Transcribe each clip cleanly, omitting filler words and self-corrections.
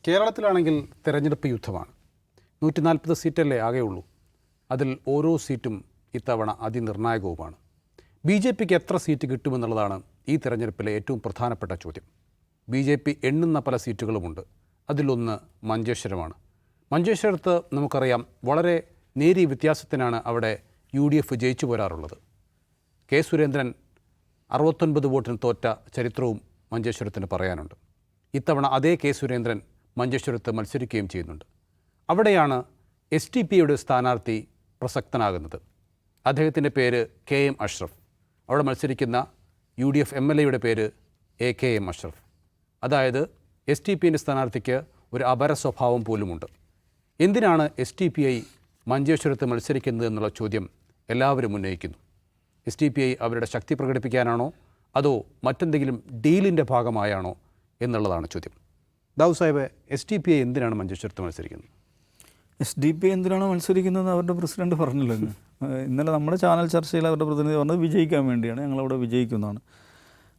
കേരളത്തിലാണെങ്കിൽ തെരഞ്ഞെടുപ്പ് യുദ്ധമാണ്. 140 സീറ്റല്ലേ ആകെയുള്ളൂ. അതിൽ ഓരോ സീറ്റും ഇത്തവണ അതിനിർണായകവുമാണ്. BJP എത്ര സീറ്റ് കിട്ടുമെന്നുള്ളതാണ് ഈ തെരഞ്ഞെടുപ്പിലെ ഏറ്റവും പ്രധാനപ്പെട്ട ചോദ്യം. BJP എണ്ണുന്ന പല സീറ്റുകളുമുണ്ട്. അതിലൊന്ന് മഞ്ചേശ്വരമാണ്. മഞ്ചേശ്വരത്ത് നമുക്കറിയാം വളരെ നേരിയ വ്യത്യാസത്തിനാണ് അവിടെ UDF ജയിച്ചു പോരാറുള്ളത്. കെ സുരേന്ദ്രൻ 69 വോട്ടിന് തോറ്റ ചരിത്രവും മഞ്ചേശ്വരത്തിന് പറയാനുണ്ട്. ഇത്തവണ അതേ കെ സുരേന്ദ്രൻ മഞ്ചേശ്വരത്ത് മത്സരിക്കുകയും ചെയ്യുന്നുണ്ട്. അവിടെയാണ് SDPയുടെ സ്ഥാനാർത്ഥി പ്രസക്തനാകുന്നത്. അദ്ദേഹത്തിൻ്റെ പേര് KM അഷ്റഫ്. അവിടെ മത്സരിക്കുന്ന UDF MLAയുടെ പേര് AKM അഷ്റഫ്. അതായത് SDPൻ്റെ സ്ഥാനാർത്ഥിക്ക് ഒരു അപര സ്വഭാവം പോലുമുണ്ട്. എന്തിനാണ് SDPI മഞ്ചേശ്വരത്ത് മത്സരിക്കുന്നത് എന്നുള്ള ചോദ്യം എല്ലാവരും ഉന്നയിക്കുന്നു. SDPI അവരുടെ ശക്തി പ്രകടിപ്പിക്കാനാണോ അതോ മറ്റെന്തെങ്കിലും ഡീലിൻ്റെ ഭാഗമായാണോ എന്നുള്ളതാണ് ചോദ്യം. ദാവൂദ് സാഹിബ്, SDPI എന്തിനാണ് മഞ്ചേശ്വരത്ത് മത്സരിക്കുന്നത്? SDPI എന്തിനാണ് മത്സരിക്കുന്നത് അവരുടെ പ്രസിഡന്റ് പറഞ്ഞില്ല. ഇന്നലെ നമ്മുടെ ചാനൽ ചർച്ചയിൽ അവരുടെ പ്രതിനിധി പറഞ്ഞത് വിജയിക്കാൻ വേണ്ടിയാണ്, ഞങ്ങളവിടെ വിജയിക്കുന്നതാണ്.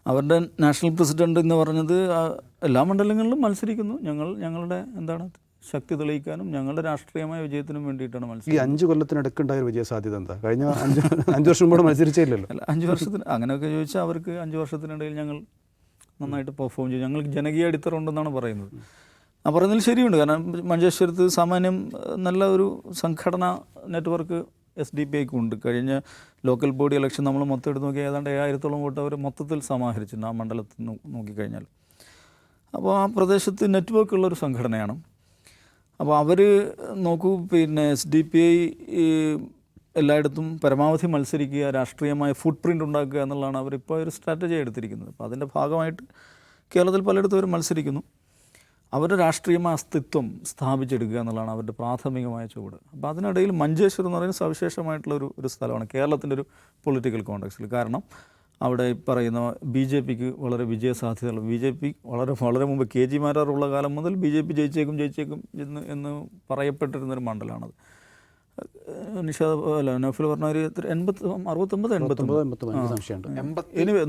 അവരുടെ നാഷണൽ പ്രസിഡന്റ് എന്ന് പറഞ്ഞത് എല്ലാ മണ്ഡലങ്ങളിലും മത്സരിക്കുന്നു, ഞങ്ങളുടെ ശക്തി തെളിയിക്കാനും ഞങ്ങളുടെ രാഷ്ട്രീയമായ വിജയത്തിനും വേണ്ടിയിട്ടാണ് മത്സരം. ഈ 5 കൊല്ലത്തിനടുക്കുണ്ടായ ഒരു വിജയ സാധ്യത എന്താ? കഴിഞ്ഞ 5 വർഷം കൂടെ മത്സരിച്ചില്ലല്ലോ. അല്ല, 5 വർഷത്തിന് അങ്ങനെയൊക്കെ ചോദിച്ചാൽ അവർക്ക് 5 വർഷത്തിനിടയിൽ ഞങ്ങൾ നന്നായിട്ട് പെർഫോം ചെയ്യും. ഞങ്ങൾക്ക് ജനകീയ അടിത്തറ ഉണ്ടെന്നാണ് പറയുന്നത്. ആ പറയുന്നതിൽ ശരിയുണ്ട്. കാരണം മഞ്ചേശ്വരത്ത് സാമാന്യം നല്ല ഒരു സംഘടനാ നെറ്റ്വർക്ക് SDPIക്ക് ഉണ്ട്. കഴിഞ്ഞ ലോക്കൽ ബോഡി ഇലക്ഷൻ നമ്മൾ മൊത്തം എടുത്ത് നോക്കിയാൽ ഏതാണ്ട് 5000-ഓളം വോട്ട് അവർ മൊത്തത്തിൽ സമാഹരിച്ചിട്ടുണ്ട് ആ മണ്ഡലത്തിൽ നോക്കിക്കഴിഞ്ഞാൽ. അപ്പോൾ ആ പ്രദേശത്ത് നെറ്റ്വർക്ക് ഉള്ളൊരു സംഘടനയാണ്. അപ്പോൾ അവർ നോക്കൂ, SDPI എല്ലായിടത്തും പരമാവധി മത്സരിക്കുക, രാഷ്ട്രീയമായ ഫുട് പ്രിൻ്റ് ഉണ്ടാക്കുക എന്നുള്ളതാണ് അവരിപ്പോൾ ഒരു സ്ട്രാറ്റജി എടുത്തിരിക്കുന്നത്. അപ്പോൾ അതിൻ്റെ ഭാഗമായിട്ട് കേരളത്തിൽ പലയിടത്തും അവർ മത്സരിക്കുന്നു. അവരുടെ രാഷ്ട്രീയമായ അസ്തിത്വം സ്ഥാപിച്ചെടുക്കുക എന്നുള്ളതാണ് അവരുടെ പ്രാഥമികമായ ചുവട്. അപ്പോൾ അതിനിടയിൽ മഞ്ചേശ്വരം എന്ന് പറയുന്നത് സവിശേഷമായിട്ടുള്ളൊരു സ്ഥലമാണ് കേരളത്തിൻ്റെ ഒരു പൊളിറ്റിക്കൽ കോണ്ടെക്സ്റ്റിൽ. കാരണം അവിടെ പറയുന്ന BJPക്ക് വളരെ വിജയസാധ്യതയുള്ള, BJP വളരെ മുമ്പ് KG മാരാറുള്ള കാലം മുതൽ BJP ജയിച്ചേക്കും എന്ന് പറയപ്പെട്ടിരുന്നൊരു മണ്ഡലമാണത്. നൗഫൽ പറഞ്ഞ ഒരു 69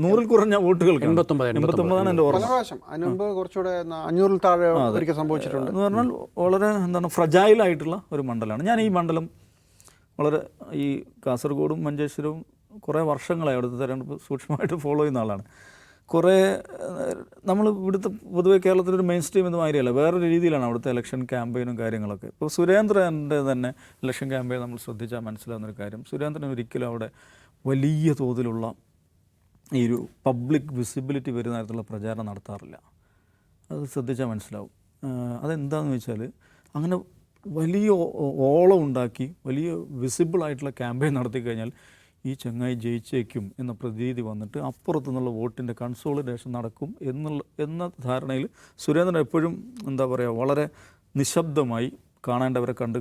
100-ൽ കുറഞ്ഞ വോട്ടുകൾക്ക് 89 എൻ്റെ ഓർമ്മ. എന്ന് പറഞ്ഞാൽ വളരെ ഫ്രജൈലായിട്ടുള്ള ഒരു മണ്ഡലമാണ്. ഞാൻ ഈ മണ്ഡലം വളരെ ഈ കാസർഗോഡും മഞ്ചേശ്വരവും കുറേ വർഷങ്ങളായി അവിടുത്തെ തെരഞ്ഞെടുപ്പ് സൂക്ഷ്മമായിട്ട് ഫോളോ ചെയ്യുന്ന ആളാണ്. കുറേ നമ്മൾ ഇവിടുത്തെ പൊതുവെ കേരളത്തിലൊരു മെയിൻ സ്ട്രീം എന്ന് മാതിരിയല്ല, വേറൊരു രീതിയിലാണ് അവിടുത്തെ ഇലക്ഷൻ ക്യാമ്പയിനും കാര്യങ്ങളൊക്കെ. ഇപ്പോൾ സുരേന്ദ്രൻ്റെ തന്നെ ഇലക്ഷൻ ക്യാമ്പയിൻ നമ്മൾ ശ്രദ്ധിച്ചാൽ മനസ്സിലാവുന്നൊരു കാര്യം, സുരേന്ദ്രൻ ഒരിക്കലും അവിടെ വലിയ തോതിലുള്ള ഈ ഒരു പബ്ലിക് വിസിബിലിറ്റി വരുന്ന തരത്തിലുള്ള പ്രചാരണം നടത്താറില്ല. അത് ശ്രദ്ധിച്ചാൽ മനസ്സിലാവും. അതെന്താണെന്ന് വെച്ചാൽ അങ്ങനെ വലിയ ഓളം ഉണ്ടാക്കി വലിയ വിസിബിളായിട്ടുള്ള ക്യാമ്പയിൻ നടത്തി കഴിഞ്ഞാൽ ഈ ചങ്ങായി ജയിച്ചേക്കും എന്ന പ്രതീതി വന്നിട്ട് അപ്പുറത്തു നിന്നുള്ള വോട്ടിൻ്റെ കൺസോളിഡേഷൻ നടക്കും എന്ന ധാരണയിൽ സുരേന്ദ്രൻ എപ്പോഴും വളരെ നിശബ്ദമായി കാണേണ്ടവരെ കണ്ട്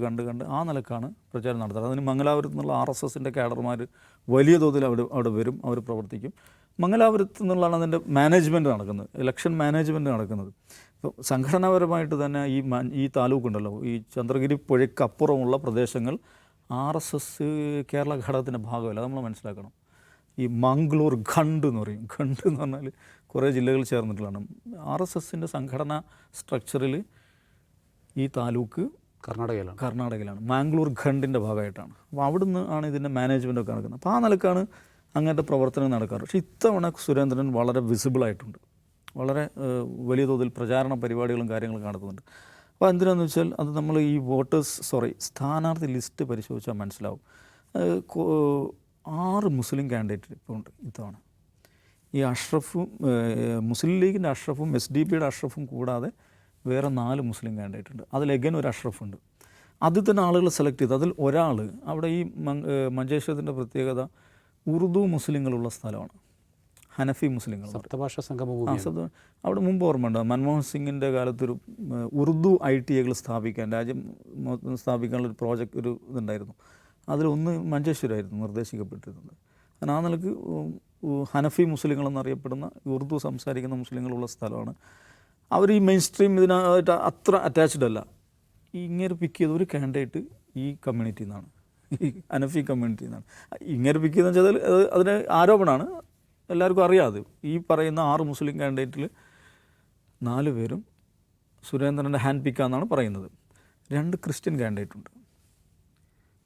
ആ നിലക്കാണ് പ്രചാരണം നടത്തുന്നത്. അതിന് മംഗലാപുരത്ത് നിന്നുള്ള RSSൻ്റെ കാഡർമാർ വലിയ തോതിൽ അവിടെ വരും, അവർ പ്രവർത്തിക്കും. മംഗലാപുരത്ത് നിന്നുള്ളതാണ് അതിൻ്റെ മാനേജ്മെൻറ്റ് നടക്കുന്നത്, ഇലക്ഷൻ മാനേജ്മെൻറ്റ് നടക്കുന്നത്. ഇപ്പോൾ സംഘടനാപരമായിട്ട് തന്നെ ഈ താലൂക്കുണ്ടല്ലോ, ഈ ചന്ദ്രഗിരി പുഴയ്ക്കപ്പുറമുള്ള പ്രദേശങ്ങൾ RSS കേരള ഘടകത്തിൻ്റെ ഭാഗമല്ല, അത് നമ്മൾ മനസ്സിലാക്കണം. ഈ മംഗ്ലൂർ ഖണ്ഡ് എന്ന് പറയും. ഖണ്ഡ് എന്ന് പറഞ്ഞാൽ കുറേ ജില്ലകൾ ചേർന്നിട്ടുള്ളതാണ്. RSSൻ്റെ സംഘടനാ സ്ട്രക്ചറിൽ ഈ താലൂക്ക് കർണാടകയിലാണ്, മാംഗ്ലൂർ ഖണ്ഡിൻ്റെ ഭാഗമായിട്ടാണ്. അപ്പോൾ അവിടുന്ന് ആണ് ഇതിൻ്റെ മാനേജ്മെൻറ്റൊക്കെ നടക്കുന്നത്. അപ്പോൾ ആ നിലക്കാണ് അങ്ങനത്തെ പ്രവർത്തനം നടക്കാറ്. പക്ഷേ ഇത്തവണ സുരേന്ദ്രൻ വളരെ വിസിബിളായിട്ടുണ്ട്, വളരെ വലിയ തോതിൽ പ്രചാരണ പരിപാടികളും കാര്യങ്ങളും നടത്തുന്നുണ്ട്. അപ്പോൾ എന്തിനാന്ന് വെച്ചാൽ അത് നമ്മൾ ഈ സ്ഥാനാർത്ഥി ലിസ്റ്റ് പരിശോധിച്ചാൽ മനസ്സിലാവും. 6 മുസ്ലിം കാൻഡിഡേറ്റ് ഇപ്പോൾ ഉണ്ട് ഇത്തവണ. ഈ അഷ്റഫും മുസ്ലിം ലീഗിൻ്റെ അഷ്റഫും SDPയുടെ അഷ്റഫും കൂടാതെ വേറെ 4 മുസ്ലിം കാൻഡിഡേറ്റ് ഉണ്ട്. അതിൽ ഒരു അഷ്റഫ് ഉണ്ട്. അതിൽ തന്നെ ആളുകൾ സെലക്ട് ചെയ്ത് അതിൽ ഒരാൾ അവിടെ ഈ മഞ്ചേശ്വരത്തിൻ്റെ പ്രത്യേകത ഉറുദു മുസ്ലിങ്ങളുള്ള സ്ഥലമാണ്, ഹനഫി മുസ്ലിങ്ങൾ. സപ്തഭാഷാ സംഗമം അവിടെ മുമ്പ് ഓർമ്മയുണ്ട്, മൻമോഹൻ സിംഗിൻ്റെ കാലത്തൊരു ഉറുദു ITഐകൾ രാജ്യം സ്ഥാപിക്കാനുള്ളൊരു പ്രോജക്റ്റ് ഇതുണ്ടായിരുന്നു. അതിലൊന്ന് മഞ്ചേശ്വരമായിരുന്നു നിർദ്ദേശിക്കപ്പെട്ടിരുന്നത്. കാരണം ആ നിലക്ക് ഹനഫി മുസ്ലിങ്ങളെന്നറിയപ്പെടുന്ന ഉറുദു സംസാരിക്കുന്ന മുസ്ലിങ്ങളുള്ള സ്ഥലമാണ്. അവർ ഈ മെയിൻ സ്ട്രീം ഇതിനായിട്ട് അത്ര അറ്റാച്ച്ഡ് അല്ല. ഇങ്ങനെ പിക്ക് ചെയ്ത ഒരു കാൻഡിഡേറ്റ് ഈ കമ്മ്യൂണിറ്റിയിൽ നിന്നാണ്, ഈ ഹനഫി കമ്മ്യൂണിറ്റിയിൽ നിന്നാണ്. ഇങ്ങനെ പിക്ക് ചെയ്തെന്ന് വെച്ചാൽ അതിന് ആരോപണമാണ്, എല്ലാവർക്കും അറിയാതെ. ഈ പറയുന്ന 6 മുസ്ലിം കാൻഡിഡേറ്റിൽ 4 പേരും സുരേന്ദ്രൻ്റെ ഹാൻഡ് പിക്കാന്നാണ് പറയുന്നത്. 2 ക്രിസ്ത്യൻ കാൻഡിഡേറ്റ് ഉണ്ട്,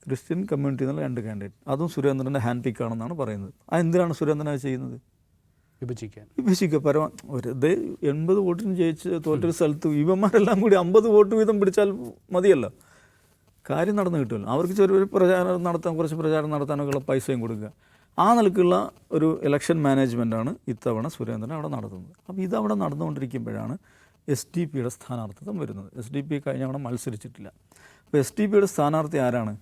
ക്രിസ്ത്യൻ കമ്മ്യൂണിറ്റി എന്നുള്ള 2 കാൻഡിഡേറ്റ്, അതും സുരേന്ദ്രൻ്റെ ഹാൻഡ് പിക്കാണെന്നാണ് പറയുന്നത്. എന്തിനാണ് സുരേന്ദ്രൻ അത് ചെയ്യുന്നത്? വിഭജിക്കുക. ഒരു 80 വോട്ടിന് ജയിച്ച് തോറ്റൊരു സ്ഥലത്ത് ഇവന്മാരെല്ലാം കൂടി 50 വോട്ട് വീതം പിടിച്ചാൽ മതിയല്ലോ, കാര്യം നടന്നു കിട്ടുമല്ലോ. അവർക്ക് ചെറിയൊരു പ്രചാരണം നടത്താൻ, കുറച്ച് പ്രചാരണം നടത്താനൊക്കെയുള്ള പൈസയും കൊടുക്കുക. ആ നിലക്കുള്ള ഒരു ഇലക്ഷൻ മാനേജ്മെൻറ്റാണ് ഇത്തവണ സുരേന്ദ്രൻ അവിടെ നടത്തുന്നത്. അപ്പോൾ ഇതവിടെ നടന്നുകൊണ്ടിരിക്കുമ്പോഴാണ് SDP-യുടെ സ്ഥാനാർത്ഥിത്വം വരുന്നത്. SDP കഴിഞ്ഞ അവിടെ മത്സരിച്ചിട്ടില്ല. അപ്പോൾ SDP-യുടെ സ്ഥാനാർത്ഥി ആരാണ്?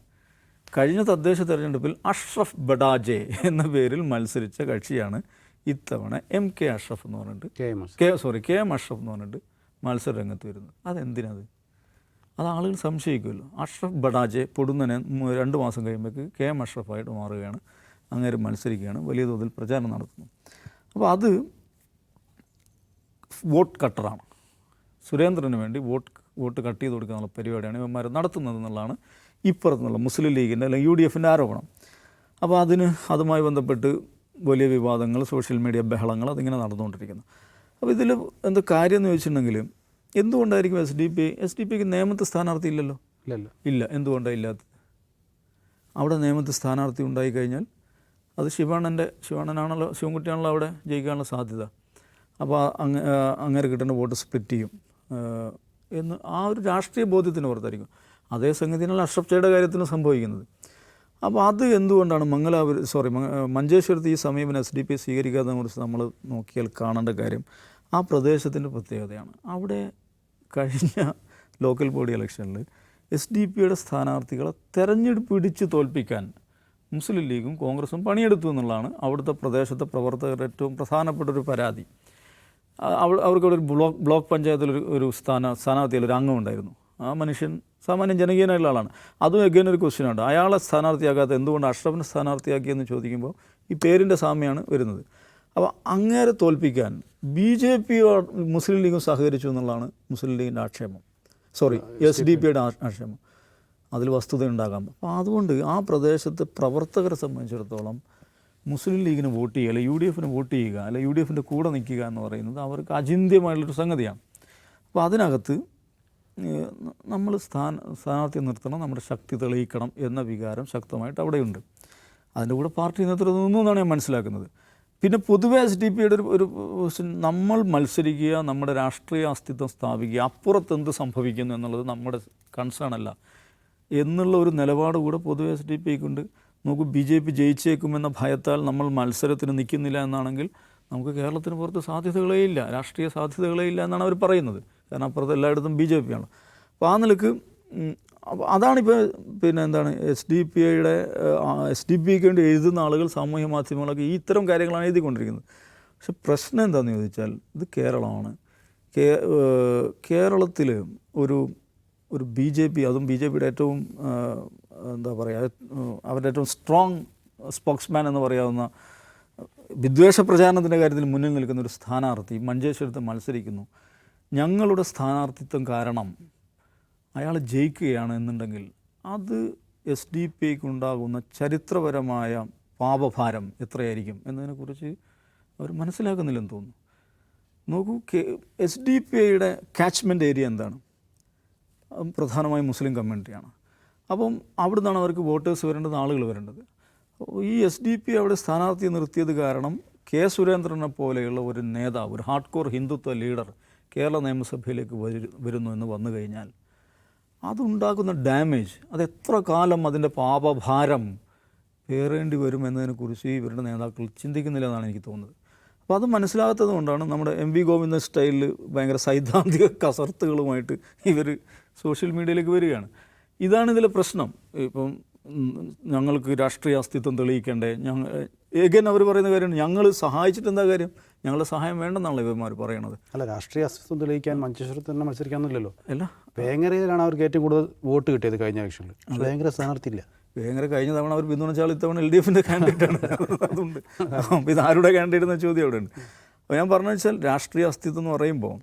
കഴിഞ്ഞ തദ്ദേശ തെരഞ്ഞെടുപ്പിൽ അഷ്റഫ് ബഡാജെ എന്ന പേരിൽ മത്സരിച്ച കക്ഷിയാണ് ഇത്തവണ MK അഷ്റഫ് എന്ന് പറഞ്ഞിട്ട് KM അഷ്റഫ് എന്ന് പറഞ്ഞിട്ട് മത്സര രംഗത്ത് വരുന്നത്. അതെന്തിനത്? അത് ആളുകൾ സംശയിക്കുമല്ലോ. അഷ്റഫ് ബഡാജെ പൊടുന്നനെ 2 മാസം കഴിയുമ്പോഴേക്ക് KM അഷ്റഫായിട്ട് മാറുകയാണ്, അങ്ങനെ മത്സരിക്കുകയാണ്, വലിയ തോതിൽ പ്രചാരണം നടത്തുന്നു. അപ്പോൾ അത് വോട്ട് കട്ടറാണ്. സുരേന്ദ്രന് വേണ്ടി വോട്ട് കട്ട് ചെയ്ത് കൊടുക്കാനുള്ള പരിപാടിയാണ് ഇവന്മാർ നടത്തുന്നത് എന്നുള്ളതാണ് ഇപ്പുറത്തുനിന്നുള്ള മുസ്ലിം ലീഗിൻ്റെ അല്ലെങ്കിൽ UDF-ൻ്റെ ആരോപണം. അപ്പോൾ അതുമായി ബന്ധപ്പെട്ട് വലിയ വിവാദങ്ങൾ, സോഷ്യൽ മീഡിയ ബഹളങ്ങൾ അതിങ്ങനെ നടന്നുകൊണ്ടിരിക്കുന്നു. അപ്പോൾ ഇതിൽ എന്താ കാര്യം എന്ന് ചോദിച്ചിട്ടുണ്ടെങ്കിൽ, എന്തുകൊണ്ടായിരിക്കും SDP-ക്ക് നിയമത്തിൽ സ്ഥാനാർത്ഥി ഇല്ലല്ലോ? ഇല്ല. എന്തുകൊണ്ടാണ് ഇല്ലാത്തത്? അവിടെ നിയമത്തിൽ സ്ഥാനാർത്ഥി ഉണ്ടായിക്കഴിഞ്ഞാൽ അത് ശിവണ്ണനാണല്ലോ, ശിവൻകുട്ടിയാണല്ലോ അവിടെ ജയിക്കാനുള്ള സാധ്യത. അപ്പോൾ അങ്ങനെ കിട്ടുന്ന വോട്ട് സ്പ്ലിറ്റ് ചെയ്യും എന്ന് ആ ഒരു രാഷ്ട്രീയ ബോധ്യത്തിന് പുറത്തായിരിക്കും. അതേ സംഗതിയാണ് അഷ്റഫ് ജയുടെ കാര്യത്തിന് സംഭവിക്കുന്നത്. അപ്പോൾ അത് എന്തുകൊണ്ടാണ് മഞ്ചേശ്വരത്ത് ഈ സമീപനം SDP സ്വീകരിക്കാത്തതിനെ കുറിച്ച് നമ്മൾ നോക്കിയാൽ കാണേണ്ട കാര്യം ആ പ്രദേശത്തിൻ്റെ പ്രത്യേകതയാണ്. അവിടെ കഴിഞ്ഞ ലോക്കൽ ബോഡി ഇലക്ഷനിൽ SDP-യുടെ സ്ഥാനാർത്ഥികളെ തെരഞ്ഞെടുപ്പ് പിടിച്ച് തോൽപ്പിക്കാൻ മുസ്ലിം ലീഗും കോൺഗ്രസും പണിയെടുത്തു എന്നുള്ളതാണ് അവിടുത്തെ പ്രദേശത്തെ പ്രവർത്തകരുടെ ഏറ്റവും പ്രധാനപ്പെട്ട ഒരു പരാതി. അവർക്കവിടെ ഒരു ബ്ലോക്ക് പഞ്ചായത്തിൽ ഒരു സ്ഥാനാർത്ഥിയിൽ ഒരു അംഗം ഉണ്ടായിരുന്നു. ആ മനുഷ്യൻ സാമാന്യം ജനകീയനായുള്ള ആളാണ്. അതും എഗെയിൻ ഒരു ക്വസ്റ്റ്യനുണ്ട്, അയാളെ സ്ഥാനാർത്ഥിയാക്കാത്ത എന്തുകൊണ്ട് അഷ്റഫിനെ സ്ഥാനാർത്ഥിയാക്കിയെന്ന് ചോദിക്കുമ്പോൾ ഈ പേരിൻ്റെ സാമ്യമാണ് വരുന്നത്. അപ്പോൾ അങ്ങേരെ തോൽപ്പിക്കാൻ BJP മുസ്ലിം ലീഗും സഹകരിച്ചു എന്നുള്ളതാണ് മുസ്ലിം ലീഗിൻ്റെ ആക്ഷേപം, SDP-യുടെ ആക്ഷേപം. അതിൽ വസ്തുത ഉണ്ടാകാം. അപ്പോൾ അതുകൊണ്ട് ആ പ്രദേശത്തെ പ്രവർത്തകരെ സംബന്ധിച്ചിടത്തോളം മുസ്ലിം ലീഗിന് വോട്ട് ചെയ്യുക, അല്ലെങ്കിൽ UDF-ന് വോട്ട് ചെയ്യുക, അല്ലെങ്കിൽ UDF-ൻ്റെ കൂടെ നിൽക്കുക എന്ന് പറയുന്നത് അവർക്ക് അചിന്ത്യമായുള്ളൊരു സംഗതിയാണ്. അപ്പോൾ അതിനകത്ത് നമ്മൾ സ്ഥാനാർത്ഥി നിർത്തണം, നമ്മുടെ ശക്തി തെളിയിക്കണം എന്ന വികാരം ശക്തമായിട്ട് അവിടെയുണ്ട്. അതിൻ്റെ കൂടെ പാർട്ടി നേതൃത്വം നിന്നാണ് ഞാൻ മനസ്സിലാക്കുന്നത്. പിന്നെ പൊതുവെ SDP-യുടെ ഒരു നമ്മൾ മത്സരിക്കുക, നമ്മുടെ രാഷ്ട്രീയ അസ്തിത്വം സ്ഥാപിക്കുക, അപ്പുറത്ത് എന്ത് സംഭവിക്കുന്നു എന്നുള്ളത് നമ്മുടെ കൺസേൺ അല്ല എന്നുള്ള ഒരു നിലപാട് കൂടെ പൊതുവെ SDP-ക്കുണ്ട്. നമുക്ക് BJP ജയിച്ചേക്കുമെന്ന ഭയത്താൽ നമ്മൾ മത്സരത്തിന് നിൽക്കുന്നില്ല എന്നാണെങ്കിൽ നമുക്ക് കേരളത്തിന് പുറത്ത് സാധ്യതകളേ ഇല്ല, രാഷ്ട്രീയ സാധ്യതകളേ ഇല്ല എന്നാണ് അവർ പറയുന്നത്. കാരണം അപ്പുറത്ത് എല്ലായിടത്തും BJP ആണ്. അപ്പോൾ ആ നിലക്ക് അതാണിപ്പോൾ SDP-ക്ക് വേണ്ടി എഴുതുന്ന ആളുകൾ സാമൂഹ്യ മാധ്യമങ്ങളൊക്കെ ഈ ഇത്തരം കാര്യങ്ങളാണ് എഴുതിക്കൊണ്ടിരിക്കുന്നത്. പക്ഷെ പ്രശ്നം എന്താണെന്ന് ചോദിച്ചാൽ ഇത് കേരളമാണ്. കേരളത്തിൽ ഒരു BJP, അതും BJP-യുടെ ഏറ്റവും അവരുടെ ഏറ്റവും സ്ട്രോങ് സ്പോക്സ്മാൻ എന്ന് പറയാവുന്ന വിദ്വേഷ പ്രചാരണത്തിൻ്റെ കാര്യത്തിൽ മുന്നിൽ നിൽക്കുന്ന ഒരു സ്ഥാനാർത്ഥി മഞ്ചേശ്വരത്ത് മത്സരിക്കുന്നു. ഞങ്ങളുടെ സ്ഥാനാർത്ഥിത്വം കാരണം അയാൾ ജയിക്കുകയാണ് എന്നുണ്ടെങ്കിൽ അത് SDP-ക്ക് ഉണ്ടാകുന്ന ചരിത്രപരമായ പാപഭാരം എത്രയായിരിക്കും എന്നതിനെക്കുറിച്ച് അവർ മനസ്സിലാക്കുന്നില്ലെന്ന് തോന്നുന്നു. നോക്കൂ, SDP-യുടെ കാച്ച്മെൻറ്റ് ഏരിയ എന്താണ്? പ്രധാനമായും മുസ്ലിം കമ്മ്യൂണിറ്റിയാണ്. അപ്പം അവിടെ നിന്നാണ് അവർക്ക് വോട്ടേഴ്സ് വരേണ്ടത്, ആളുകൾ വരേണ്ടത്. ഈ SDP അവിടെ സ്ഥാനാർത്ഥി നിർത്തിയത് കാരണം K. സുരേന്ദ്രനെ പോലെയുള്ള ഒരു നേതാവ്, ഒരു hard core Hindutva leader Kerala നിയമസഭയിലേക്ക് വരുന്നു എന്ന് വന്നു കഴിഞ്ഞാൽ അതുണ്ടാക്കുന്ന ഡാമേജ്, അതെത്ര കാലം അതിൻ്റെ പാപഭാരം പേറേണ്ടി വരും എന്നതിനെക്കുറിച്ച് ഇവരുടെ നേതാക്കൾ ചിന്തിക്കുന്നില്ല എന്നാണ് എനിക്ക് തോന്നുന്നത്. അപ്പോൾ അത് മനസ്സിലാകാത്തത് കൊണ്ടാണ് നമ്മുടെ MV ഗോവിന്ദൻ സ്റ്റൈലിൽ ഭയങ്കര സൈദ്ധാന്തിക കസർത്തുകളുമായിട്ട് ഇവർ സോഷ്യൽ മീഡിയയിലേക്ക് വരികയാണ്. ഇതാണ് ഇതിലെ പ്രശ്നം. ഇപ്പം ഞങ്ങൾക്ക് രാഷ്ട്രീയ അസ്തിത്വം തെളിയിക്കണ്ടേ, എഗൻ അവർ പറയുന്ന കാര്യമാണ്, ഞങ്ങൾ സഹായിച്ചിട്ട് എന്താ കാര്യം, ഞങ്ങളുടെ സഹായം വേണ്ടെന്നാണല്ലോ ഇവന്മാർ പറയണത്. അല്ല, രാഷ്ട്രീയ അസ്തിത്വം തെളിയിക്കാൻ മഞ്ചേശ്വരത്ത് തന്നെ മത്സരിക്കാമെന്നില്ലല്ലോ. അല്ല, വേങ്ങരയിലാണ് അവർക്ക് ഏറ്റവും കൂടുതൽ വോട്ട് കിട്ടിയത് കഴിഞ്ഞ ഇലക്ഷനിൽ. വേങ്ങര സ്ഥാനാർത്ഥി ഇല്ല. വേങ്ങര കഴിഞ്ഞ തവണ അവർ പിന്തുണച്ചാൽ ഇത്തവണ LDF-ൻ്റെ കാൻഡിഡേറ്റാണ്. അതുണ്ട്. അപ്പോൾ ഇത് ആരുടെ കാൻഡിഡേറ്റ് എന്ന ചോദ്യം അവിടെ ഉണ്ട്. അപ്പോൾ ഞാൻ പറഞ്ഞു വെച്ചാൽ രാഷ്ട്രീയ അസ്തിത്വം എന്ന് പറയുമ്പോൾ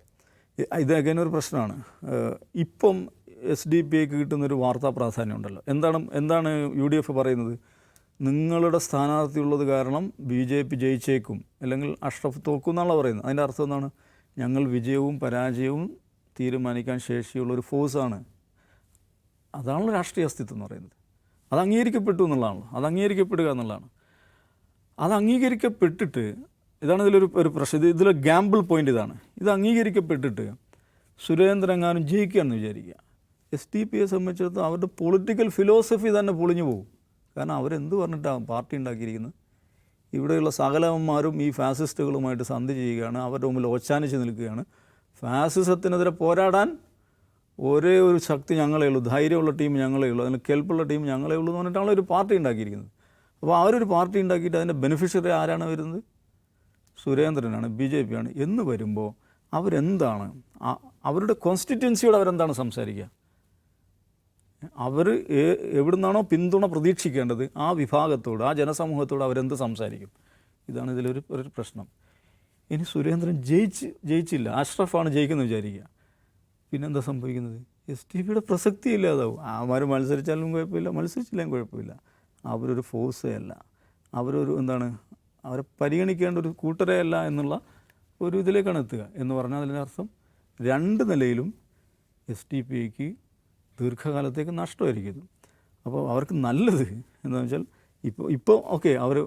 ഇത് അഗൈൻ ഒരു പ്രശ്നമാണ്. ഇപ്പം SDP-ക്ക് കിട്ടുന്നൊരു വാർത്താ പ്രാധാന്യം ഉണ്ടല്ലോ. എന്താണ് UDF പറയുന്നത്? നിങ്ങളുടെ സ്ഥാനാർത്ഥി ഉള്ളത് കാരണം BJP ജയിച്ചേക്കും, അല്ലെങ്കിൽ അഷ്റഫ് തോക്കും എന്നാണല്ലോ പറയുന്നത്. അതിൻ്റെ അർത്ഥം എന്താണ്? ഞങ്ങൾ വിജയവും പരാജയവും തീരുമാനിക്കാൻ ശേഷിയുള്ള ഒരു ഫോഴ്സാണ്. അതാണല്ലോ രാഷ്ട്രീയ അസ്തിത്വം എന്ന് പറയുന്നത്. അത് അംഗീകരിക്കപ്പെട്ടു എന്നുള്ളതാണല്ലോ. അത് അംഗീകരിക്കപ്പെടുക എന്നുള്ളതാണ്. അത് അംഗീകരിക്കപ്പെട്ടിട്ട് ഇതാണ് ഇതിലൊരു പ്രശ്നം. ഇതിലെ ഗാമ്പിൾ പോയിൻ്റ് ഇതാണ്. ഇത് അംഗീകരിക്കപ്പെട്ടിട്ട് സുരേന്ദ്രനെങ്ങാനും ജയിക്കുകയാണെന്ന് വിചാരിക്കുക. SDP-യെ സംബന്ധിച്ചിടത്തോളം അവരുടെ പൊളിറ്റിക്കൽ ഫിലോസഫി തന്നെ പൊളിഞ്ഞു പോകും. കാരണം അവരെന്ത് പറഞ്ഞിട്ടാണ് പാർട്ടി ഉണ്ടാക്കിയിരിക്കുന്നത്? ഇവിടെയുള്ള സകലവന്മാരും ഈ ഫാസിസ്റ്റുകളുമായിട്ട് സന്ധി ചെയ്യുകയാണ്, അവരുടെ മുമ്പിൽ ഓച്ചാനിച്ച് നിൽക്കുകയാണ്. ഫാസിസത്തിനെതിരെ പോരാടാൻ ഒരേ ഒരു ശക്തി ഞങ്ങളേ ഉള്ളൂ, ധൈര്യമുള്ള ടീം ഞങ്ങളേ ഉള്ളൂ, അതിന് കെൽപ്പുള്ള ടീം ഞങ്ങളേ ഉള്ളൂ എന്ന് പറഞ്ഞിട്ടാണ് ഒരു പാർട്ടി ഉണ്ടാക്കിയിരിക്കുന്നത്. അപ്പോൾ അവരൊരു പാർട്ടി ഉണ്ടാക്കിയിട്ട് അതിൻ്റെ ബെനിഫിഷ്യറി ആരാണ് വരുന്നത്? സുരേന്ദ്രനാണ്, BJP ആണ് എന്ന് വരുമ്പോൾ അവരെന്താണ് അവരുടെ കോൺസ്റ്റിറ്റ്യുവൻസിയോട് അവരെന്താണ് സംസാരിക്കുക? അവർ എവിടുന്നാണോ പിന്തുണ പ്രതീക്ഷിക്കേണ്ടത് ആ വിഭാഗത്തോട്, ആ ജനസമൂഹത്തോട് അവരെന്ത് സംസാരിക്കും? ഇതാണ് ഇതിലൊരു പ്രശ്നം. ഇനി സുരേന്ദ്രൻ ജയിച്ചില്ല, അഷ്റഫാണ് ജയിക്കുന്നത് വിചാരിക്കുക. പിന്നെന്താ സംഭവിക്കുന്നത്? SDP-യുടെ പ്രസക്തി ഇല്ലാതാവും. ആമാർ മത്സരിച്ചാലും കുഴപ്പമില്ല, മത്സരിച്ചില്ലെങ്കിലും കുഴപ്പമില്ല. അവരൊരു ഫോഴ്സേ അല്ല, അവരെ പരിഗണിക്കേണ്ട ഒരു കൂട്ടരേ അല്ല എന്നുള്ള ഒരു ഇതിലേക്കാണ് എത്തുക. എന്ന് പറഞ്ഞാൽ അതിൻ്റെ അർത്ഥം രണ്ട് നിലയിലും SDP-ക്ക് ദീർഘകാലത്തേക്ക് നഷ്ടമായിരിക്കും. അപ്പോൾ അവർക്ക് നല്ലത് എന്താണെന്ന് വെച്ചാൽ ഇപ്പോൾ ഓക്കെ അവർ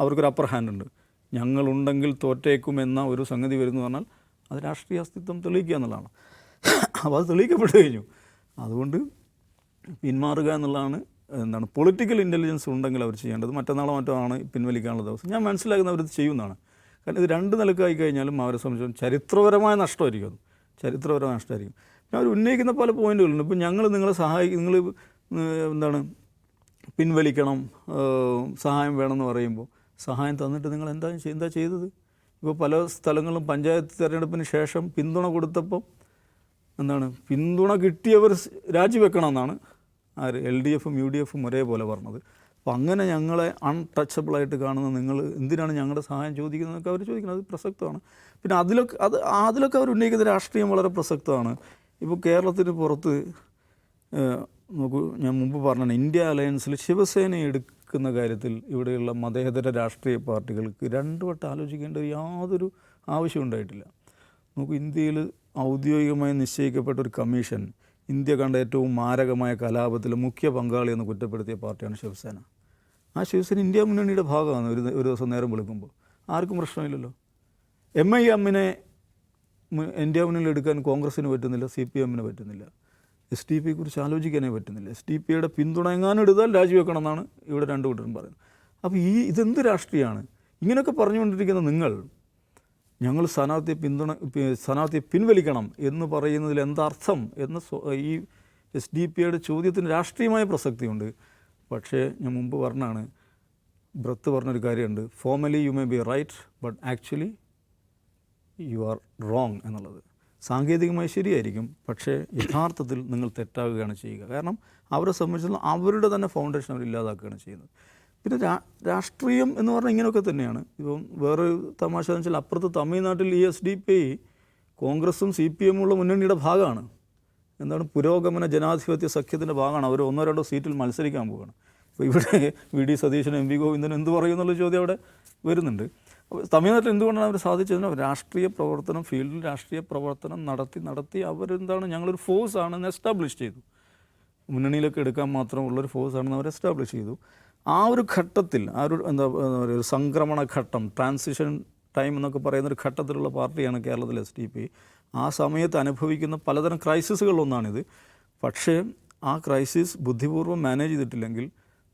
അവർക്കൊരു അപ്പർ ഹാൻഡ് ഉണ്ട്, ഞങ്ങളുണ്ടെങ്കിൽ തോറ്റേക്കും എന്ന ഒരു സംഗതി വരുന്നു പറഞ്ഞാൽ അത് രാഷ്ട്രീയ അസ്തിത്വം തെളിയിക്കുക എന്നുള്ളതാണ്. അപ്പോൾ അത് തെളിയിക്കപ്പെട്ടു കഴിഞ്ഞു. അതുകൊണ്ട് പിന്മാറുക എന്നുള്ളതാണ് പൊളിറ്റിക്കൽ ഇൻ്റലിജൻസ് ഉണ്ടെങ്കിൽ അവർ ചെയ്യേണ്ടത്. മറ്റന്നാളോ മറ്റോ ആണ് പിൻവലിക്കാനുള്ള ദിവസം. ഞാൻ മനസ്സിലാക്കുന്ന അവരിത് ചെയ്യുന്നതാണ്. കാരണം ഇത് രണ്ട് നിലക്കായി കഴിഞ്ഞാലും അവരെ സംബന്ധിച്ച് ചരിത്രപരമായ നഷ്ടമായിരിക്കും. ചരിത്രപരമായ നഷ്ടമായിരിക്കും. പിന്നെ അവർ ഉന്നയിക്കുന്ന പല പോയിന്റുകളുണ്ട്. ഇപ്പോൾ ഞങ്ങൾ നിങ്ങളെ നിങ്ങൾ പിൻവലിക്കണം, സഹായം വേണമെന്ന് പറയുമ്പോൾ സഹായം തന്നിട്ട് നിങ്ങൾ എന്താ ചെയ്തത്? ഇപ്പോൾ പല സ്ഥലങ്ങളിലും പഞ്ചായത്ത് തിരഞ്ഞെടുപ്പിന് ശേഷം പിന്തുണ കൊടുത്തപ്പോൾ പിന്തുണ കിട്ടിയവർ രാജിവെക്കണമെന്നാണ് LDF-ഉം UDF-ഉം ഒരേപോലെ പറഞ്ഞത്. അപ്പോൾ അങ്ങനെ ഞങ്ങളെ അൺടച്ചബിളായിട്ട് കാണുന്ന നിങ്ങൾ എന്തിനാണ് ഞങ്ങളുടെ സഹായം ചോദിക്കുന്നതൊക്കെ അവർ ചോദിക്കുന്നത്. അത് പ്രസക്തമാണ്. പിന്നെ അതിലൊക്കെ അവർ ഉന്നയിക്കുന്ന രാഷ്ട്രീയം വളരെ പ്രസക്തമാണ്. ഇപ്പോൾ കേരളത്തിന് പുറത്ത് നോക്കൂ, ഞാൻ മുമ്പ് പറഞ്ഞാണ്, ഇന്ത്യ അലയൻസിൽ ശിവസേന എടുക്കുന്ന കാര്യത്തിൽ ഇവിടെയുള്ള മതേതര രാഷ്ട്രീയ പാർട്ടികൾക്ക് രണ്ടു വട്ടം ആലോചിക്കേണ്ട യാതൊരു ആവശ്യം ഉണ്ടായിട്ടില്ല. നോക്കൂ, ഇന്ത്യയിൽ ഔദ്യോഗികമായി നിശ്ചയിക്കപ്പെട്ട ഒരു കമ്മീഷൻ ഇന്ത്യ കണ്ട ഏറ്റവും മാരകമായ കലാപത്തിൽ മുഖ്യ പങ്കാളിയെന്ന് കുറ്റപ്പെടുത്തിയ പാർട്ടിയാണ് ശിവസേന. ആ ശിവസേന ഇന്ത്യ മുന്നണിയുടെ ഭാഗമാണ്. ഒരു ദിവസം നേരം വിളിക്കുമ്പോൾ ആർക്കും പ്രശ്നമില്ലല്ലോ. MIM-നെ ഇന്ത്യ മുന്നണിയിൽ എടുക്കാൻ കോൺഗ്രസ്സിന് പറ്റുന്നില്ല, CPM-ന് പറ്റുന്നില്ല, SDP-യെക്കുറിച്ച് ആലോചിക്കാനേ പറ്റുന്നില്ല. SDP-യുടെ പിന്തുണ എങ്ങാനും എടുത്താൽ രാജിവെക്കണം എന്നാണ് ഇവിടെ രണ്ടു കൂട്ടരും പറയുന്നത്. അപ്പോൾ ഇതെന്ത് രാഷ്ട്രീയമാണ്? ഇങ്ങനെയൊക്കെ പറഞ്ഞുകൊണ്ടിരിക്കുന്ന നിങ്ങൾ ഞങ്ങൾ സ്ഥാനാർത്ഥിയെ പിൻവലിക്കണം എന്ന് പറയുന്നതിൽ എന്താർത്ഥം എന്ന് ഈ SDP-യുടെ ചോദ്യത്തിന് രാഷ്ട്രീയമായ പ്രസക്തിയുണ്ട്. പക്ഷേ ഞാൻ മുമ്പ് പറഞ്ഞാണ്, ബ്രത്ത് പറഞ്ഞൊരു കാര്യമുണ്ട്, formally you may be right but actually you are wrong എന്നുള്ളത്. സാങ്കേതികമായി ശരിയായിരിക്കും, പക്ഷേ യഥാർത്ഥത്തിൽ നിങ്ങൾ തെറ്റാവുകയാണ് ചെയ്യുക. കാരണം അവരെ സംബന്ധിച്ചിടത്തോളം അവരുടെ തന്നെ ഫൗണ്ടേഷൻ അവർ ഇല്ലാതാക്കുകയാണ് ചെയ്യുന്നത്. പിന്നെ രാഷ്ട്രീയം എന്ന് പറഞ്ഞാൽ ഇങ്ങനെയൊക്കെ തന്നെയാണ്. ഇപ്പം വേറെ തമാശ എന്ന് വെച്ചാൽ അപ്പുറത്ത് തമിഴ്നാട്ടിൽ ഈ SDP കോൺഗ്രസും CPM ഉള്ള മുന്നണിയുടെ ഭാഗമാണ്. പുരോഗമന ജനാധിപത്യ സഖ്യത്തിൻ്റെ ഭാഗമാണ്. അവർ 1-2 സീറ്റിൽ മത്സരിക്കാൻ പോവുകയാണ്. അപ്പോൾ ഇവിടെ VD സതീശനും MV ഗോവിന്ദനും എന്ത് പറയും എന്നുള്ള ചോദ്യം അവിടെ വരുന്നുണ്ട്. അപ്പോൾ തമിഴ്നാട്ടിൽ എന്തുകൊണ്ടാണ് അവർ സാധിച്ചതിന്? രാഷ്ട്രീയ പ്രവർത്തനം, ഫീൽഡിൽ രാഷ്ട്രീയ പ്രവർത്തനം നടത്തി ഞങ്ങളൊരു ഫോഴ്സ് ആണെന്ന് എസ്റ്റാബ്ലിഷ് ചെയ്തു. മുന്നണിയിലൊക്കെ എടുക്കാൻ മാത്രമുള്ളൊരു ഫോഴ്സ് ആണെന്ന് അവർ എസ്റ്റാബ്ലിഷ് ചെയ്തു. ആ ഒരു ഘട്ടത്തിൽ ഒരു സംക്രമണ ഘട്ടം, ട്രാൻസിഷൻ ടൈം എന്നൊക്കെ പറയുന്നൊരു ഘട്ടത്തിലുള്ള പാർട്ടിയാണ് കേരളത്തിലെ SDP. ആ സമയത്ത് അനുഭവിക്കുന്ന പലതരം ക്രൈസിസുകളിലൊന്നാണിത്. പക്ഷേ ആ ക്രൈസിസ് ബുദ്ധിപൂർവ്വം മാനേജ് ചെയ്തിട്ടില്ലെങ്കിൽ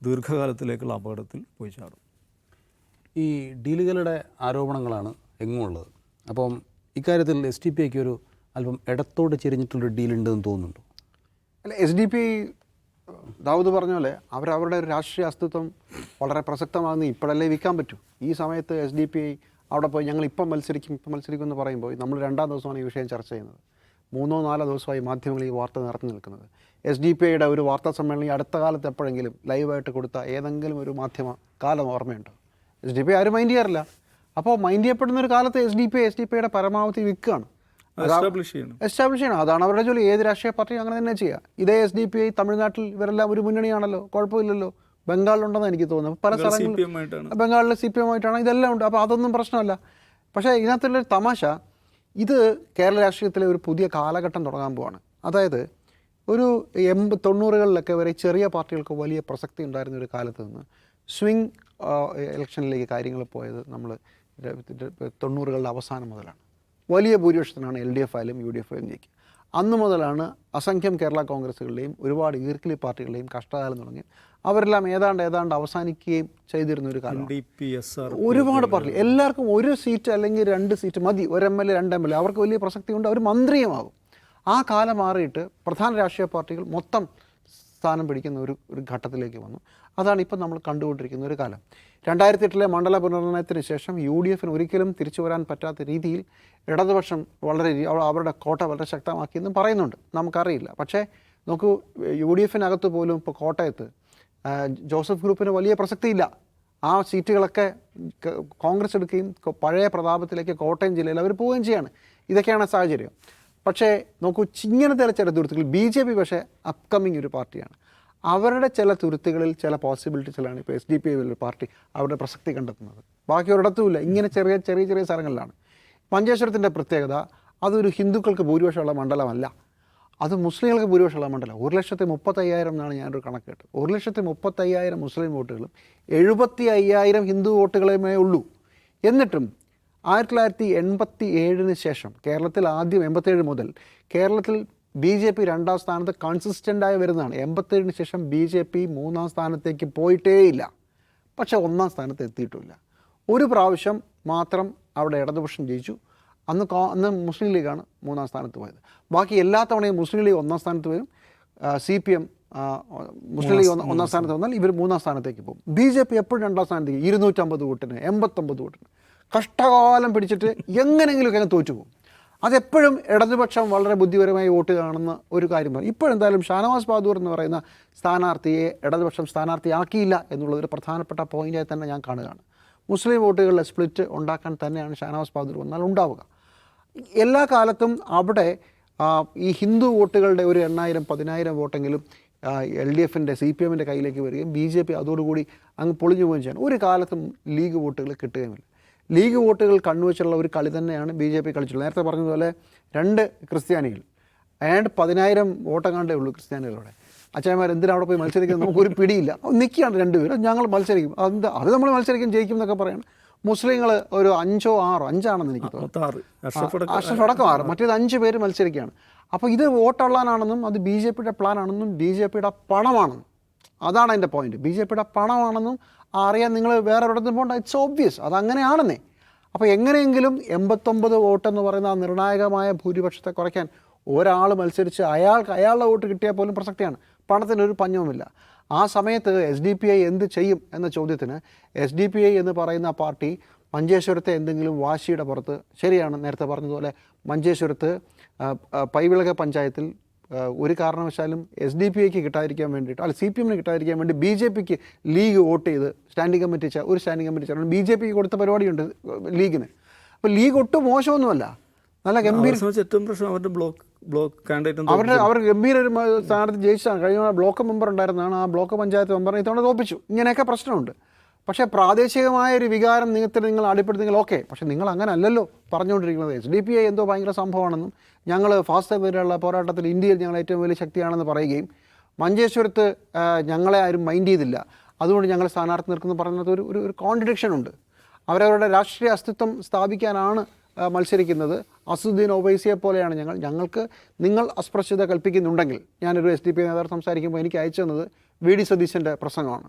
ദീർഘകാലത്തിലേക്കുള്ള അപകടത്തിൽ പോയി ചാടും. ഈ ഡീലുകളുടെ ആരോപണങ്ങളാണ് എങ്ങുമുള്ളത്. അപ്പം ഇക്കാര്യത്തിൽ SDP-ക്ക് ഒരു അല്പം ഇടത്തോട് ചെരിഞ്ഞിട്ടുള്ളൊരു ഡീലുണ്ടെന്ന് തോന്നുന്നുണ്ടോ? അല്ല, SDP ദാവൂദ് പറഞ്ഞ പോലെ അവരുടെ ഒരു രാഷ്ട്രീയ അസ്തിത്വം വളരെ പ്രസക്തമാകുന്ന ഇപ്പോഴല്ലേ വിൽക്കാൻ പറ്റൂ. ഈ സമയത്ത് SDP അവിടെ പോയി ഞങ്ങൾ ഇപ്പം മത്സരിക്കും എന്ന് പറയുമ്പോൾ നമ്മൾ 2-ാം ദിവസമാണ് ഈ വിഷയം ചർച്ച ചെയ്യുന്നത്. 3-4 ദിവസമായി മാധ്യമങ്ങൾ ഈ വാർത്ത നിറഞ്ഞു നിൽക്കുന്നത്. SDP-യുടെ ഒരു വാർത്താ സമ്മേളനം ഈ അടുത്ത കാലത്ത് എപ്പോഴെങ്കിലും ലൈവായിട്ട് കൊടുത്ത ഏതെങ്കിലും ഒരു മാധ്യമ കാലം ഓർമ്മയുണ്ടോ? SDP ആരും മൈൻഡ് ചെയ്യാറില്ല. അപ്പോൾ മൈൻഡ് ചെയ്യപ്പെടുന്ന ഒരു കാലത്ത് SDP-യുടെ പരമാവധി വിൽക്കുകയാണ്, എസ്റ്റാബ്ലിഷ് ചെയ്യണം. അതാണ് അവരുടെ ജോലി. ഏത് രാഷ്ട്രീയ പാർട്ടിയും അങ്ങനെ തന്നെ ചെയ്യുക. ഇതേ SDP തമിഴ്നാട്ടിൽ ഇവരെല്ലാം ഒരു മുന്നണിയാണല്ലോ, കുഴപ്പമില്ലല്ലോ. ബംഗാളിലുണ്ടെന്ന് എനിക്ക് തോന്നുന്നു. പല സ്ഥലങ്ങളിലും ബംഗാളിൽ CPM ആയിട്ടാണ്, ഇതെല്ലാം ഉണ്ട്. അപ്പോൾ അതൊന്നും പ്രശ്നമല്ല. പക്ഷേ ഇതിനകത്തുള്ളൊരു തമാശ, ഇത് കേരള രാഷ്ട്രീയത്തിലെ ഒരു പുതിയ കാലഘട്ടം തുടങ്ങാൻ പോവാണ്. അതായത് ഒരു 80-90കളിലൊക്കെ വരെ ചെറിയ പാർട്ടികൾക്ക് വലിയ പ്രസക്തി ഉണ്ടായിരുന്ന ഒരു കാലത്ത് നിന്ന് സ്വിംഗ് ഇലക്ഷനിലേക്ക് കാര്യങ്ങൾ പോയത് നമ്മൾ 90കളുടെ അവസാനം മുതലാണ്. വലിയ ഭൂരിപക്ഷത്തിനാണ് LDF ആയാലും UDF ആയാലും ജയിക്കുക. അന്ന് മുതലാണ് അസംഖ്യം കേരള കോൺഗ്രസ്സുകളുടെയും ഒരുപാട് ഈർക്കിലി പാർട്ടികളുടെയും കഷ്ടകാലം തുടങ്ങി. അവരെല്ലാം ഏതാണ്ട് അവസാനിക്കുകയും ചെയ്തിരുന്ന ഒരു കാലം. ഒരുപാട് പാർട്ടി എല്ലാവർക്കും ഒരു സീറ്റ് അല്ലെങ്കിൽ 2 സീറ്റ് മതി, ഒരു MLA 2 MLA, അവർക്ക് വലിയ പ്രസക്തിയുണ്ട്, അവർ മന്ത്രിയുമാകും. ആ കാലം മാറിയിട്ട് പ്രധാന രാഷ്ട്രീയ പാർട്ടികൾ മൊത്തം സ്ഥാനം പിടിക്കുന്ന ഒരു ഘട്ടത്തിലേക്ക് വന്നു. അതാണ് ഇപ്പം നമ്മൾ കണ്ടുകൊണ്ടിരിക്കുന്ന ഒരു കാലം. 2008 മണ്ഡല പുനർനിർണയത്തിന് ശേഷം UDFന് ഒരിക്കലും തിരിച്ചു വരാൻ പറ്റാത്ത രീതിയിൽ ഇടതുപക്ഷം അവരുടെ കോട്ട വളരെ ശക്തമാക്കിയെന്നും പറയുന്നുണ്ട്. നമുക്കറിയില്ല. പക്ഷേ നോക്കൂ, UDFനകത്ത് പോലും ഇപ്പോൾ കോട്ടയത്ത് ജോസഫ് ഗ്രൂപ്പിന് വലിയ പ്രസക്തിയില്ല. ആ സീറ്റുകളൊക്കെ കോൺഗ്രസ് എടുക്കുകയും പഴയ പ്രതാപത്തിലേക്ക് കോട്ടയം ജില്ലയിൽ അവർ പോവുകയും ചെയ്യാണ്. ഇതൊക്കെയാണ് സാഹചര്യം. പക്ഷേ നോക്കൂ, ഇങ്ങനത്തെ ചില തുരുത്തുകൾ BJP പക്ഷേ അപ്കമ്മിങ് ഒരു പാർട്ടിയാണ്. അവരുടെ ചില തുരുത്തുകളിൽ ചില പോസിബിലിറ്റീസിലാണ് ഇപ്പോൾ SDP ഒരു പാർട്ടി അവരുടെ പ്രസക്തി കണ്ടെത്തുന്നത്. ബാക്കി ഒരിടത്തുമില്ല. ഇങ്ങനെ ചെറിയ സ്ഥലങ്ങളിലാണ്. മഞ്ചേശ്വരത്തിൻ്റെ പ്രത്യേകത, അതൊരു ഹിന്ദുക്കൾക്ക് ഭൂരിപക്ഷമുള്ള മണ്ഡലമല്ല, അത് മുസ്ലിങ്ങൾക്ക് ഭൂരിപക്ഷമുള്ള മണ്ഡലം. 1,35,000 എന്നാണ് ഞാനൊരു കണക്ക് കേട്ടത്. 1,35,000 മുസ്ലിം വോട്ടുകളും 75,000 ഹിന്ദു വോട്ടുകളുമേ ഉള്ളൂ. എന്നിട്ടും 1987 ശേഷം കേരളത്തിൽ ആദ്യം 87 മുതൽ കേരളത്തിൽ BJP 2ാം സ്ഥാനത്ത് കൺസിസ്റ്റൻ്റായി വരുന്നതാണ്. 87 ശേഷം BJP 3ാം സ്ഥാനത്തേക്ക് പോയിട്ടേയില്ല. പക്ഷേ 1ാം സ്ഥാനത്ത് എത്തിയിട്ടില്ല. ഒരു പ്രാവശ്യം മാത്രം അവിടെ ഇടതുപക്ഷം ജയിച്ചു. അന്ന് മുസ്ലിം ലീഗാണ് 3ാം സ്ഥാനത്ത് പോയത്. ബാക്കി എല്ലാ തവണയും മുസ്ലിം ലീഗ് 1ാം സ്ഥാനത്ത് വരും. CPM മുസ്ലിം ലീഗ് 1ാം സ്ഥാനത്ത് വന്നാൽ ഇവർ 3ാം സ്ഥാനത്തേക്ക് പോകും. BJP എപ്പോഴും 2ാം സ്ഥാനത്തേക്ക് 250 വോട്ടിന് 89 വോട്ടിന് കഷ്ടകാലം പിടിച്ചിട്ട് എങ്ങനെയെങ്കിലുമൊക്കെ അങ്ങ് തോറ്റുപോകും. അതെപ്പോഴും ഇടതുപക്ഷം വളരെ ബുദ്ധിപരമായി വോട്ട് കാണുന്ന ഒരു കാര്യമാണ്. ഇപ്പോഴെന്തായാലും ഷാനവാസ് ബഹാദൂർ എന്ന് പറയുന്ന സ്ഥാനാർത്ഥിയെ ഇടതുപക്ഷം സ്ഥാനാർത്ഥിയാക്കിയില്ല എന്നുള്ളതൊരു പ്രധാനപ്പെട്ട പോയിൻ്റായി തന്നെ ഞാൻ കാണുകയാണ്. മുസ്ലിം വോട്ടുകളിലെ സ്പ്ലിറ്റ് ഉണ്ടാക്കാൻ തന്നെയാണ് ഷാനവാസ് ബഹാദൂർ വന്നാൽ ഉണ്ടാവുക. എല്ലാ കാലത്തും അവിടെ ഈ ഹിന്ദു വോട്ടുകളുടെ ഒരു 8,000-10,000 വോട്ടെങ്കിലും LDFൻ്റെ CPMൻ്റെ കയ്യിലേക്ക് വരികയും BJP അതോടുകൂടി അങ്ങ് പൊളിഞ്ഞു പോവുകയും ചെയ്യണം. ഒരു കാലത്തും ലീഗ് വോട്ടുകൾ കിട്ടുകയുമില്ല. ലീഗ് വോട്ടുകൾ കണ്ണുവെച്ചുള്ള ഒരു കളി തന്നെയാണ് BJP കളിച്ചുള്ളത്. നേരത്തെ പറഞ്ഞതുപോലെ 2 ക്രിസ്ത്യാനികൾ ഏതാണ്ട് 10,000 വോട്ടങ്ങാണ്ടേ ഉള്ളൂ ക്രിസ്ത്യാനികളോടെ. അച്ഛന്മാർ എന്തിനാണ് അവിടെ പോയി മത്സരിക്കുന്നത്, നമുക്കൊരു പിടിയില്ല. നിൽക്കുകയാണ് 2 പേരും, ഞങ്ങൾ മത്സരിക്കും, അത് നമ്മൾ മത്സരിക്കും, ജയിക്കും എന്നൊക്കെ പറയണം. മുസ്ലിങ്ങൾ ഒരു 5-6 എനിക്ക് തോന്നുന്നു, അഷ്റഫ് അടക്കം 6, മറ്റേത് 5 പേര് മത്സരിക്കുകയാണ്. അപ്പോൾ ഇത് വോട്ടുള്ളാനാണെന്നും അത് BJPയുടെ പ്ലാനാണെന്നും BJPയുടെ പണമാണെന്നും, അതാണ് അതിൻ്റെ പോയിന്റ്. BJPയുടെ പണമാണെന്നും അറിയാൻ നിങ്ങൾ വേറെ ഒരിടത്തും പോകണ്ട. ഇറ്റ്സ് ഓബ്വിയസ്, അതങ്ങനെയാണെന്നേ. അപ്പോൾ എങ്ങനെയെങ്കിലും 89 വോട്ടെന്ന് പറയുന്ന ആ നിർണായകമായ ഭൂരിപക്ഷത്തെ കുറയ്ക്കാൻ ഒരാൾ മത്സരിച്ച് അയാളുടെ വോട്ട് കിട്ടിയാൽ പോലും പ്രസക്തിയാണ്. പണത്തിനൊരു പഞ്ഞവുമില്ല. ആ സമയത്ത് SDPI എന്ത് ചെയ്യും എന്ന ചോദ്യത്തിന് SDPI എന്ന് പറയുന്ന പാർട്ടി മഞ്ചേശ്വരത്തെ എന്തെങ്കിലും വാശിയുടെ പുറത്ത്, ശരിയാണ് നേരത്തെ പറഞ്ഞതുപോലെ മഞ്ചേശ്വരത്ത് പൈവിളക പഞ്ചായത്തിൽ ഒരു കാരണവശാലും SDPIക്ക് കിട്ടാതിരിക്കാൻ വേണ്ടിയിട്ട്, അല്ല CPMന് കിട്ടാതിരിക്കാൻ വേണ്ടി BJPക്ക് ലീഗ് വോട്ട് ചെയ്ത് സ്റ്റാൻഡിംഗ് കമ്മിറ്റി ചേർന്ന് BJPക്ക് കൊടുത്ത പരിപാടിയുണ്ട് ലീഗിന്. അപ്പോൾ ലീഗ് ഒട്ടും മോശമൊന്നുമല്ല, നല്ല ഗംഭീര, ഏറ്റവും പ്രശ്നം അവരുടെ ബ്ലോക്ക് കാൻഡിഡേറ്റ് അവർ ഗംഭീര ഒരു സ്ഥാനത്ത് ജയിച്ചാണ്. കഴിഞ്ഞ ബ്ലോക്ക് മെമ്പർ ഉണ്ടായിരുന്നതാണ്, ആ ബ്ലോക്ക് പഞ്ചായത്ത് മെമ്പറിനെ ഇത്തവണ തോപ്പിച്ചു. ഇങ്ങനെയൊക്കെ പ്രശ്നമുണ്ട്. പക്ഷേ പ്രാദേശികമായ ഒരു വികാരം നിങ്ങൾ അടിപ്പെടുത്തെങ്കിൽ ഓക്കെ. പക്ഷേ നിങ്ങൾ അങ്ങനെ അല്ലല്ലോ പറഞ്ഞുകൊണ്ടിരിക്കുന്നത്. SDPI എന്തോ ഭയങ്കര സംഭവമാണെന്നും ഞങ്ങൾ ഫാസ്റ്റിനെതിരെയുള്ള പോരാട്ടത്തിൽ ഇന്ത്യയിൽ ഞങ്ങൾ ഏറ്റവും വലിയ ശക്തിയാണെന്ന് പറയുകയും മഞ്ചേശ്വരത്ത് ഞങ്ങളെ ആരും മൈൻഡ് ചെയ്തില്ല, അതുകൊണ്ട് ഞങ്ങൾ സ്ഥാനാർത്ഥി നിൽക്കുന്നു പറയുന്നത് ഒരു കോൺട്രഡിക്ഷൻ ഉണ്ട്. അവരവരുടെ രാഷ്ട്രീയ അസ്തിത്വം സ്ഥാപിക്കാനാണ് മത്സരിക്കുന്നത്. അസുദ്ദീൻ ഒവൈസിയെ പോലെയാണ് ഞങ്ങൾക്ക് നിങ്ങൾ അസ്പൃശ്യത കൽപ്പിക്കുന്നുണ്ടെങ്കിൽ, ഞാനൊരു SDPI നേതാവ് സംസാരിക്കുമ്പോൾ എനിക്ക് അയച്ചു തന്നത് VD സതീശൻ്റെ പ്രസംഗമാണ്.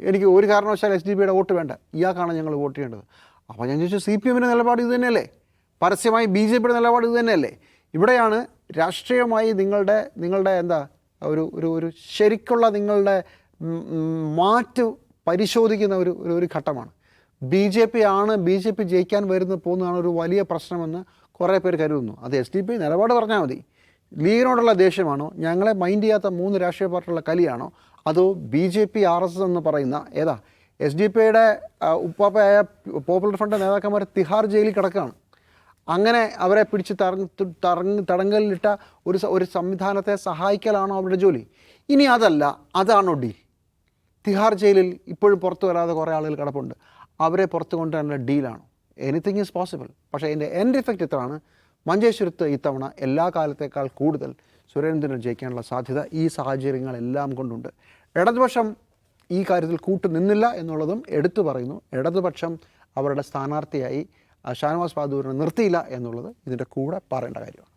എനിക്ക് ഒരു കാരണവശാൽ SDPIയുടെ വോട്ട് വേണ്ട, ഇയാൾക്കാണ് ഞങ്ങൾ വോട്ട് ചെയ്യേണ്ടത്. അപ്പോൾ ഞാൻ ചോദിച്ചു, CPMൻ്റെ നിലപാട് ഇത് തന്നെയല്ലേ? പരസ്യമായി BJPയുടെ നിലപാട് ഇത് തന്നെയല്ലേ? ഇവിടെയാണ് രാഷ്ട്രീയമായി നിങ്ങളുടെ എന്താ ഒരു ശരിക്കുള്ള നിങ്ങളുടെ മാറ്റ് പരിശോധിക്കുന്ന ഒരു ഘട്ടമാണ്. BJP ജയിക്കാൻ പോകുന്നതാണ് ഒരു വലിയ പ്രശ്നമെന്ന് കുറേ പേര് കരുതുന്നു. അത് SDPI നിലപാട് പറഞ്ഞാൽ മതി. ലീഗിനോടുള്ള ദേഷ്യമാണോ, ഞങ്ങളെ മൈൻഡ് ചെയ്യാത്ത 3 രാഷ്ട്രീയ പാർട്ടികളുടെ കലിയാണോ, അതോ BJP RSS എന്ന് പറയുന്ന SDPIയുടെ ഉപ്പാപ്പയായ പോപ്പുലർ ഫ്രണ്ട് നേതാക്കന്മാർ തിഹാർ ജയിലിൽ കിടക്കുകയാണ്. അങ്ങനെ അവരെ പിടിച്ച് തടങ്കലിലിട്ട ഒരു സംവിധാനത്തെ സഹായിക്കലാണോ അവരുടെ ജോലി? ഇനി അതല്ല, അതാണോ ഡീൽ? തിഹാർ ജയിലിൽ ഇപ്പോഴും പുറത്തു വരാതെ കുറേ ആളുകൾ കിടപ്പുണ്ട്, അവരെ പുറത്ത് കൊണ്ടുവരാനുള്ള ഡീലാണോ? Anything is possible. പക്ഷേ അതിൻ്റെ എൻഡ് ഇഫക്റ്റ് ഇത്രയാണ്, മഞ്ചേശ്വരത്ത് ഇത്തവണ എല്ലാ കാലത്തേക്കാൾ കൂടുതൽ സുരേന്ദ്രൻ ജയിക്കാനുള്ള സാധ്യത ഈ സാഹചര്യങ്ങളെല്ലാം കൊണ്ടുണ്ട്. ഇടതുപക്ഷം ഈ കാര്യത്തിൽ കൂട്ടുനിന്നില്ല എന്നുള്ളതും എടുത്തു പറയുന്നു. ഇടതുപക്ഷം അവരുടെ സ്ഥാനാർത്ഥിയായി ഷാനവാസ് പാദൂരിനെ നിർത്തിയില്ല എന്നുള്ളത് ഇതിൻ്റെ കൂടെ പറയേണ്ട കാര്യമാണ്.